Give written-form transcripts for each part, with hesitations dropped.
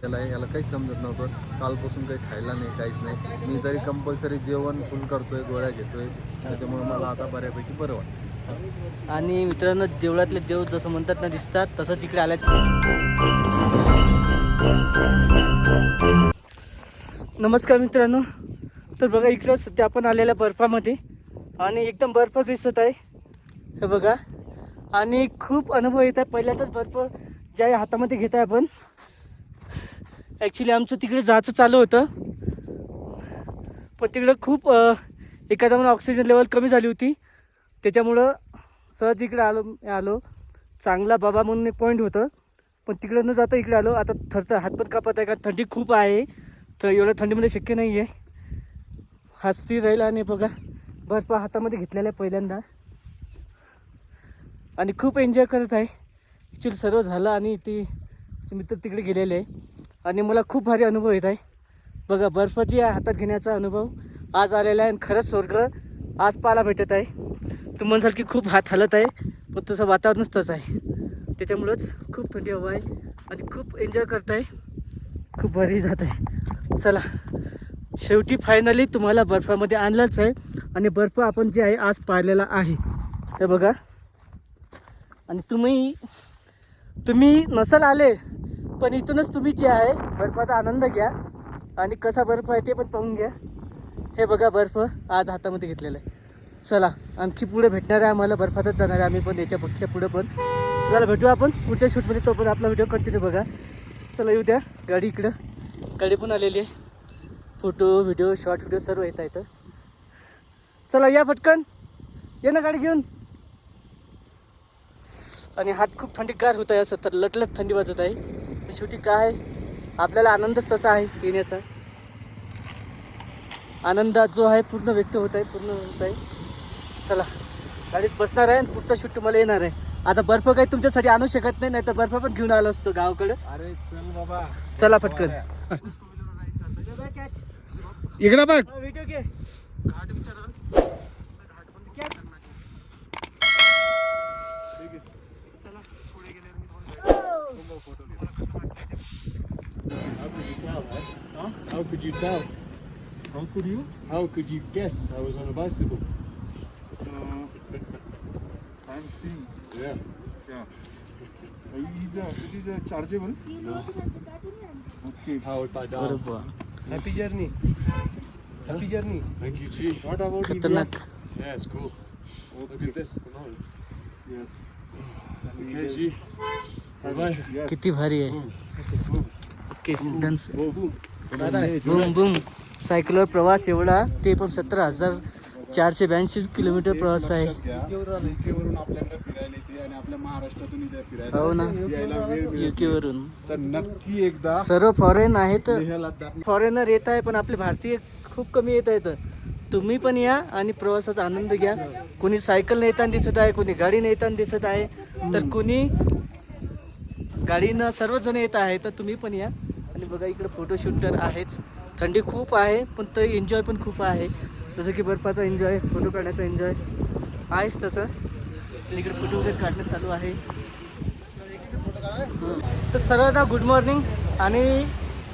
याला काहीच समजत नव्हतं. कालपासून काही खायला नाही, काहीच नाही. मी तरी कंपल्सरी जेवण फुल करतोय, गोळ्या घेतोय. त्याच्यामुळे मला आता बऱ्यापैकी बरं वाटतं. आणि मित्रांनो, देवळातले देव जसं म्हणतात ना दिसतात, तसंच इकडे आल्याच. नमस्कार मित्रांनो. तर बघा, इकडं सध्या आपण आलेल्या बर्फामध्ये आणि एकदम बर्फ दिसत आहे, हे बघा. आणि खूप अनुभव येत आहे. पहिल्यांदाच बर्फ ज्या हातामध्ये घेत आहे आपण. ॲक्च्युली आमचं तिकडे जायचं चालू होतं, पण तिकडं खूप एखादा म्हणून ऑक्सिजन लेवल कमी झाली होती. त्याच्यामुळं सहज इकडे आलो. चांगला बाबा म्हणून एक पॉईंट होतं, पण तिकडं न जाता इकडे आलो. आता थरथर हातपात कापत आहे, का थंडी खूप आहे. तर एवढ्या थंडीमध्ये शक्य नाही आहे. हात स्थिर राहील. आणि बघा, बर्फ हातामध्ये घेतलेला आहे पहिल्यांदा आणि खूप एन्जॉय करत आहे. ॲक्च्युली सर्व झालं आणि ती मित्र तिकडे गेलेले आहे आणि मला खूप भारी अनुभव येत आहे. बघा, बर्फाची हातात घेण्याचा अनुभव आज आलेला आहे आणि खरंच स्वर्ग आज पाहायला भेटत आहे. तुम्ही म्हणसाल की खूप हात हलत आहे, पण तसं वातावरणच तसं आहे. त्याच्यामुळंच खूप थंडी हवा आहे आणि खूप एन्जॉय करत आहे. खूप भारी जात आहे. चला, शेवटी फायनली तुम्हाला बर्फामध्ये आणलंच आहे आणि बर्फ आपण जे आहे आज पाहिलेला आहे, हे बघा. आणि तुम्ही नसाल आले, पण इथूनच तुम्ही जे आहे बर्फाचा आनंद घ्या आणि कसा बर्फ आहे ते पण पाहून घ्या. हे बघा, बर्फ आज हातामध्ये घेतलेला आहे. चला, आणखी पुढे भेटणार आहे आम्हाला, बर्फातच जाणार आहे आम्ही पण, याच्यापेक्षा पुढे पण. चला, भेटू आपण पुढच्या शूटमध्ये. तो पण आपला व्हिडिओ कंटिन्यू बघा. चला, येऊ द्या. गाडी इकडं, गाडी पण आलेली आहे. फोटो व्हिडिओ शॉर्ट व्हिडिओ सर्व येत आहेत. चला, या पटकन, ये ना गाडी घेऊन. आणि हात खूप थंडीगार होत आहे, असं तर लटलट थंडी वाजत आहे. पण शेवटी काय, आपल्याला आनंदच तसा आहे येण्याचा. आनंदात जो आहे पूर्ण व्यक्त होत आहे. चला, गाडीत बसणार आहे आणि पुढचा शूट तुम्हाला येणार आहे. आता बर्फ काही तुमच्यासाठी आणू शकत नाही, तर बर्फ पण घेऊन आलो असतो गावाकडे. अरे चल बाबा, चला पटकन. इकडे बघ. व्हिडिओ घे. How could you tell? How could you? How could you guess I was on a bicycle? I'm seeing. Yeah. Yeah. It is a chargeable. Okay. Powered by अरे Dal. बा, Happy journey. Happy journey. Thank you, G. What about खतरनाक. Yeah, it's cool. Look Okay. at this, the mountains. Yes. Okay, G. Bye-bye. Yes. किती भारी आहे. Okay, डन्स. Boom. Boom boom. सायकलवर प्रवास एवढा, ते पण 17,482 किलोमीटर प्रवास आहे. युकेवरून आपल्याकडे फिरायला येते आणि आपल्या महाराष्ट्रातून इथे फिरायला हो ना, यायला वेळ मिळत युके नाही. वरून तर नक्की एकदा सर्व फॉरेन आहेत. लेह लद्दाख फॉरेनर येत आहे, पण आपले भारतीय खूप कमी येत आहेत. तुम्ही पण या आणि प्रवासाचा आनंद घ्या. कोणी सायकल येताना दिसत आहे, कोणी गाडीने येताना दिसत आहे, तर कोणी गाडीनं, सर्वजण येत आहे. तर तुम्ही पण या. आणि बघा, इकडे फोटोशूट तर आहेच. थंडी खूप आहे, पण तर एन्जॉय पण खूप आहे. जसं की बर्फाचा एन्जॉय, फोटो काढण्याचा एन्जॉय आहेच तसं. इकडे फोटो वगैरे काढणं चालू आहे. तर सर्वांना गुड मॉर्निंग. आणि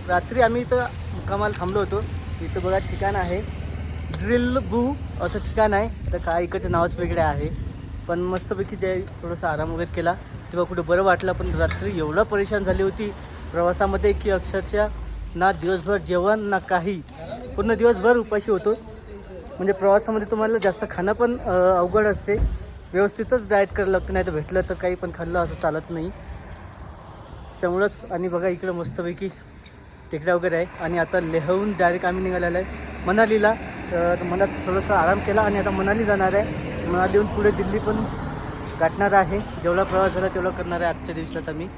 रात्री आम्ही इथं मुक्कामाला थांबलो होतो. इथं बघा ठिकाण आहे, ड्रिल बू असं ठिकाण आहे. तर काय इकडचं नावच वेगळं आहे, पण मस्तपैकी जे थोडंसं आराम वगैरे केला तेव्हा कुठे बरं वाटलं. पण रात्री एवढं परेशान झाली होती प्रवासामध्ये की अक्षरशः ना दिवसभर जेवण ना काही, पूर्ण दिवसभर उपाशी होतो. म्हणजे प्रवासामध्ये तुम्हाला जास्त खाणं पण अवघड असते. व्यवस्थितच डाएट करायला लागतं, नाही तर भेटलं तर काही पण खाल्लं असं चालत नाही. त्यामुळंच. आणि बघा, इकडं मस्तपैकी टेकड्या वगैरे आहे. आणि आता लेहहून डायरेक्ट आम्ही निघालेला आहे मनालीला. तर मनात थोडंसं आराम केला आणि आता मनाली जाणार आहे. मनालीहून पुढे दिल्ली पण गाठणार आहे. जेवढा प्रवास झाला तेवढा करणार आहे आजच्या दिवसात आम्ही.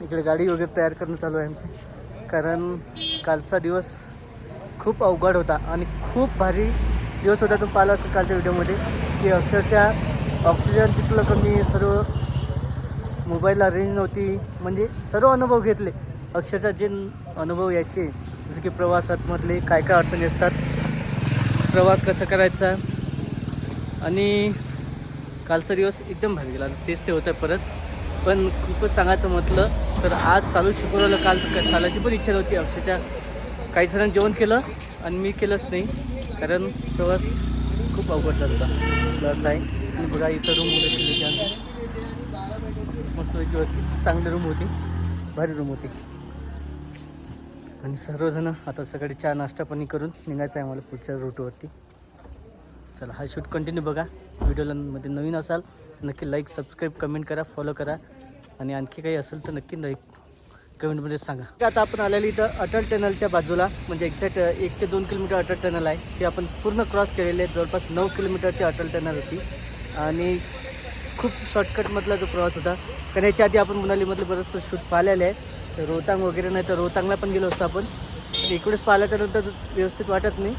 इकडे गाडी वगैरे तयार करणं चालू आहे आमची, कारण कालचा दिवस खूप अवघड होता आणि खूप भारी दिवस होता. तुम्ही पाहिला असेल कालच्या व्हिडिओमध्ये की अक्षरशः ऑक्सिजन तिथलं कमी, सर्व मोबाईलला रेंज नव्हती. म्हणजे सर्व अनुभव घेतले अक्षरशः, जे अनुभव यायचे, जसं की प्रवासातमधले काय काय अडचणी असतात, प्रवास कसा करायचा आणि कालचा दिवस एकदम भारी गेला. तेच ते होतं परत. पण खूपच सांगायचं म्हटलं तर आज चालू शुक्रवारला काल तर चालायची पण इच्छा नव्हती. अक्षरशः काही जणांनी जेवण केलं आणि मी केलंच नाही, कारण प्रवास खूप अवघड झाला होता. असं आहे. आणि बघा इथं रूम वगैरे मस्तपैकी होती, चांगली रूम होती, भारी रूम होती. आणि सर्वजण आता सकाळी चहा नाश्ता पाणी करून निघायचं आहे आम्हाला पुढच्या रूटवरती. चला हा शूट कंटिन्यू बघा. व्हिडिओला मध्ये नवीन असाल नक्की लाईक सबस्क्राईब कमेंट करा, फॉलो करा. आणि आणखी काही असेल तर नक्की लाईक कमेंटमध्ये सांगा. आता आपण आलेली इथं अटल टनलच्या बाजूला, म्हणजे एक्झॅक्ट 1 ते 2 किलोमीटर अटल टनल आहे. ते आपण पूर्ण क्रॉस केलेले आहे. जवळपास 9 किलोमीटरची अटल टनल होती आणि खूप शॉर्टकटमधला जो प्रवास होता. कारण याच्या आधी आपण मनालीमधलं बरंचसं शूट पाहिलेलं आहे. रोहतांग वगैरे नाही तर रोहतांगला पण गेलो असतो आपण. इकडेच पाहिल्याच्यानंतर व्यवस्थित वाटत नाही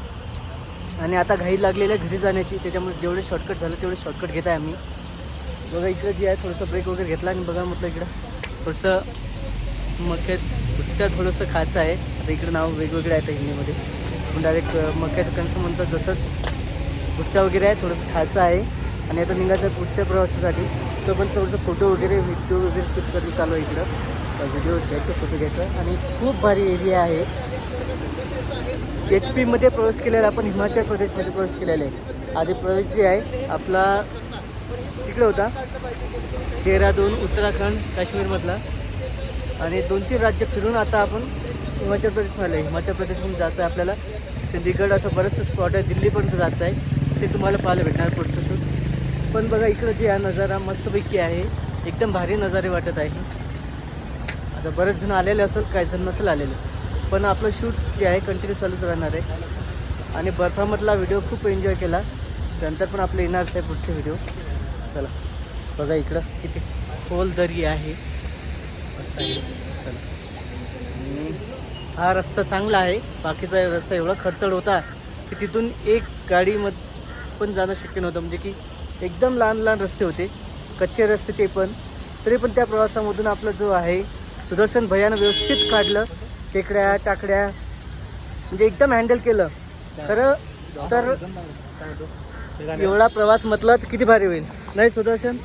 आणि आता घाई लागलेली आहे घरी जाण्याची. त्याच्यामुळे जेवढे शॉर्टकट झालं तेवढे शॉर्टकट घेत आहे आम्ही. बघा इकडे जे आहे थोडंसं ब्रेक वगैरे घेतला आणि बघा म्हटलं इकडं थोडंसं भुट्टा थोडंसं खायचं आहे. आता इकडं नाव वेगवेगळे आहेत हिंदीमध्ये, पण डायरेक्ट मक्याचं कणसं म्हणतात तसंच भुट्टा वगैरे आहे. थोडंसं खायचं आहे आणि आता निघायचं पुढच्या प्रवासासाठी. तो पण थोडंसं फोटो वगैरे व्हिडिओ वगैरे शूट करून चालू आहे इकडं. व्हिडिओ घ्यायचं, फोटो घ्यायचं आणि खूप भारी एरिया आहे. HP प्रवेश केलेला आपण हिमाचल प्रदेशमध्ये प्रवेश केलेला आहे. आधी प्रवेश जे आहे आपला तिकडे होता देहरादून, उत्तराखंड, काश्मीरमधला आणि 2-3 राज्य फिरून आता आपण हिमाचल प्रदेशमध्ये आहे. हिमाचल प्रदेशमध्ये जायचं आहे आपल्याला. चंदीगड असं बरंचसं स्पॉट आहे. दिल्लीपर्यंत जायचं आहे. ते तुम्हाला पाहायला भेटणार पुढचं शूट. पण बघा इकडं जे आहे नजारा मस्तपैकी आहे. एकदम भारी नजारे वाटत आहे. आता बरेच जण आलेले असेल, काही जण नसेल आलेले, पण आपलं शूट जे आहे कंटिन्यू चालूच राहणार आहे. आणि बर्फामधला व्हिडिओ खूप एन्जॉय केला. त्यानंतर पण आपलं येणारच आहे पुढचे व्हिडिओ. चला बघा इकडं किती खोल दरी आहे. असं आहे. चला आणि हा रस्ता चांगला आहे. बाकीचा रस्ता एवढा खडतड होता की तिथून एक गाडीमध्ये पण जाणं शक्य नव्हतं. म्हणजे की एकदम लहान लहान रस्ते होते, कच्चे रस्ते ते पण. तरी पण त्या प्रवासामधून आपलं जो आहे सुदर्शन भैयानं व्यवस्थित काढलं. टेकड्या टाकड्या म्हणजे एकदम हँडल केलं. खरं तर एवढा प्रवास म्हटलं तर किती भारी होईल नाही सुदर्शन?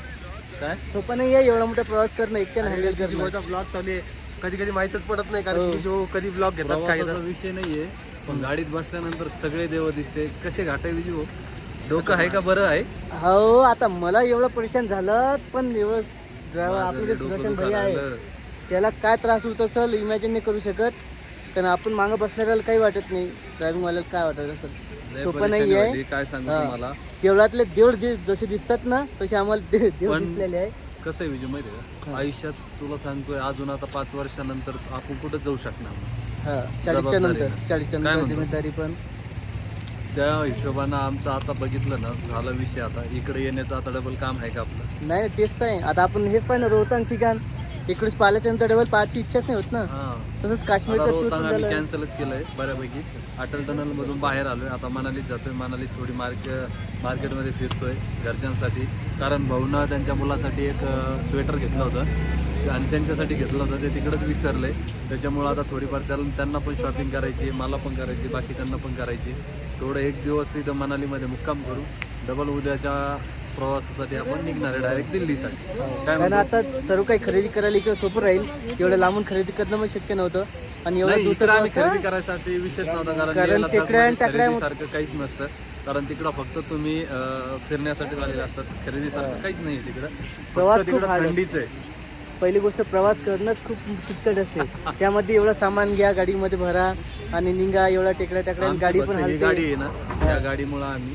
काय सोपं नाही आहे एवढा मोठा प्रवास करणं, एकट्यानं हँडल करणं. ब्लॉग चालू आहे, कधी कधी माहीतच पडत नाही, कारण हो. की जो कधी ब्लॉग घेतात काय प्रवासाचा विषय नाहीये, पण गाडीत बसल्यानंतर सगळे देव दिसते. कसे घाटे विजी हो, डोकं आहे का बरं आहे? हो आता मला एवढं परेशान झालं, पण एवढं ड्रायव्हर आपले जे सुदर्शन भैया आहे त्याला काय त्रास होत असेल इमॅजिन नाही करू शकत. कारण आपण मागं बसणाऱ्याला काही वाटत नाही, ड्रायव्हिंगवाल्याला काय वाटत असेल. सोपं नाही आहे. काय सांगू हा. तुम्हाला, देवळातले देव जसे दिसतात ना तसे आम्हाला देव पण दिसलेले आहे. कसं आहे विजय माहिती आहे का, आयुष्यात तुला सांगतोय अजून आता 5 वर्षानंतर आपण कुठं जाऊ शकणार नाही. हा 40च्या नंतर, जबाबदारी. 40च्या काय नंतर म्हणतो? जिम्मेदारी पण. त्या हिशोबानं आमचं आता बघितलं ना झाला विषय. आता इकडे येण्याचं आता डबल काम आहे का आपलं? नाही तेच तर आहे. आता आपण हेच पाहिजे रोहतांग ठिकाण इकडेच पाहिल्याच्या नंतर डबल पाहायची इच्छाच नाही होत ना. हा तसंच आता काश्मीरचं टूर रोहतांग आम्ही झालं. कॅन्सलच केलंय बऱ्यापैकी. अटल टनल मधून बाहेर आलोय, आता मनालीत जातोय. मनालीत थोडी मार्केटमध्ये फिरतोय घरच्यांसाठी, कारण भाऊनं त्यांच्या मुलासाठी एक स्वेटर घेतलं होतं आणि त्यांच्यासाठी घेतलं होतं, ते तिकडंच विसरले. त्याच्यामुळं आता थोडीफार त्यांना पण शॉपिंग करायची, मला पण करायची, बाकीच्यांना पण करायची. थोडं 1 दिवस इथं मनालीमध्ये मुक्काम करू. डबल उद्याच्या प्रवासासाठी आपण निघणार आहे डायरेक्ट दिल्लीसाठी. काय कारण म्हणतो? आता सर्व काही खरेदी करायला इकडे सोपं राहील. एवढं लांबून खरेदी करणं पण शक्य नव्हतं आणि एवढा नाही, दूरचा इकडं आम्ही प्रवास खरेदी करायसाठी विषयच नव्हता, कारण कारण टेकड्या आणि टाकड्या- खरेदीसारखं काहीच नसतं. कारण तिकडं फक्त तुम्ही फिरण्यासाठी आलेले असतात, खरेदीसारखं काहीच नाही तिकडं. प्रवास फक्त खूप तिकडं hard आहे. थंडीच आहे. पहिली गोष्ट प्रवास करणंच खूप किचकट असते. त्यामध्ये एवढं सामान घ्या, गाडीमध्ये भरा आणि निघा. एवढा टेकड्या टाकड्या आणि आमची गाडी फक्त पण ही हलते. गाडी आहे ना, त्या गाडीमुळं आम्ही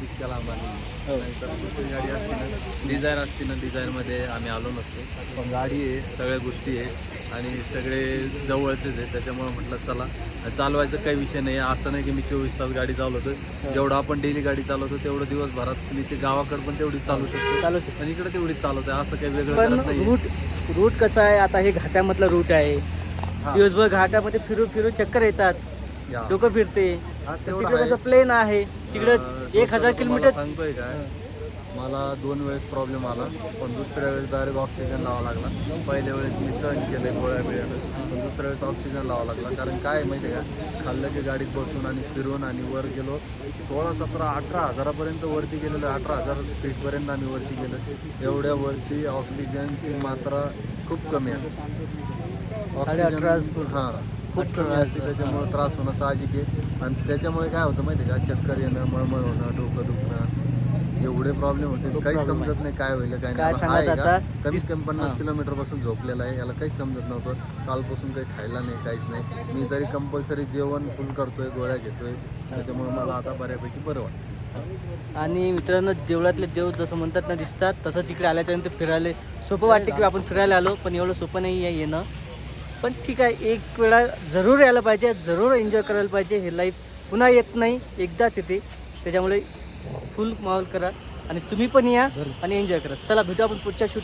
इतक्या लांब आलो. नाहीतर दुसरी गाडी असती ना, डिझायर असती ना, डिझायरमध्ये आम्ही आलो नसतो. पण गाडी आहे, सगळ्या गोष्टी आहे आणि सगळे जवळचेच आहे. त्याच्यामुळे म्हटलं चला चालवायचं काही विषय नाही. असं नाही की मी 24 तास गाडी चालवतो. जेवढं आपण डेली गाडी चालवतो तेवढं दिवसभरात मी ते गावाकडे पण तेवढी चालू शकतो, चालू शकतो. आणि इकडे तेवढीच चालवतो. असं काही वेगळं पण करत नाही. रूट कसं आहे आता, हे घाटामधला रूट आहे. हा. दिवसभर घाटामध्ये फिरून फिरून चक्कर येतात, या. डोकं फिरते. हा, तेवढं तिकडे आहे. कसं प्लेन आहे, तिकडे अं, 1000 तुम्हाला किलोमीटर सांगतोय काय, मला 2 वेळेस प्रॉब्लेम आला, पण दुसऱ्या वेळेस डायरेक्ट ऑक्सिजन लावावा लागला. पहिल्या वेळेस मी सहन केलं गोळ्या बिळ्या, पण दुसऱ्या वेळेस ऑक्सिजन लावावा लागला. कारण काय माहिती आहे का, खाल्लं की गाडीत बसून आणि फिरून आणि वर गेलो 16, 17, 18 हजारापर्यंत वरती गेलेलो. 18,000 फीटपर्यंत आम्ही वरती गेलो. एवढ्या वरती ऑक्सिजनची मात्रा खूप कमी असते. 18,500 हां खूप कमी असते, त्याच्यामुळे त्रास होणं साहजिक आहे. आणि त्याच्यामुळे काय होतं माहिती आहे का, चक्कर येणं, मळमळ होणं, डोकं दुखणं, एवढे प्रॉब्लेम होते. काहीच problem समजत नाही काय होईल काय काय नाही. सांगायचं आहे का, आता? कमीत कमी 50 हां. किलोमीटरपासून झोपलेला आहे. याला काहीच समजत नव्हतं. कालपासून काही खायला नाही, काहीच नाही. मी तरी कंपल्सरी जेवण फुल करतोय, गोळ्या घेतोय. त्याच्यामुळे मला आता बऱ्यापैकी बरं वाटतं. आणि मित्रांनो, देवळातले देव जसं म्हणतात ना दिसतात, तसंच इकडे आल्याच्यानंतर फिरायला सोपं वाटते की आपण फिरायला आलो, पण एवढं सोपं नाही आहे येणं. पण ठीक आहे, एक वेळा जरूर यायला पाहिजे, जरूर एन्जॉय करायला पाहिजे. हे लाईफ पुन्हा येत नाही, एकदाच येते. त्याच्यामुळे फुल माहोल करा आणि तुम्ही पण या आणि एन्जॉय करा. चला भेटू आपण पुढच्या शूट.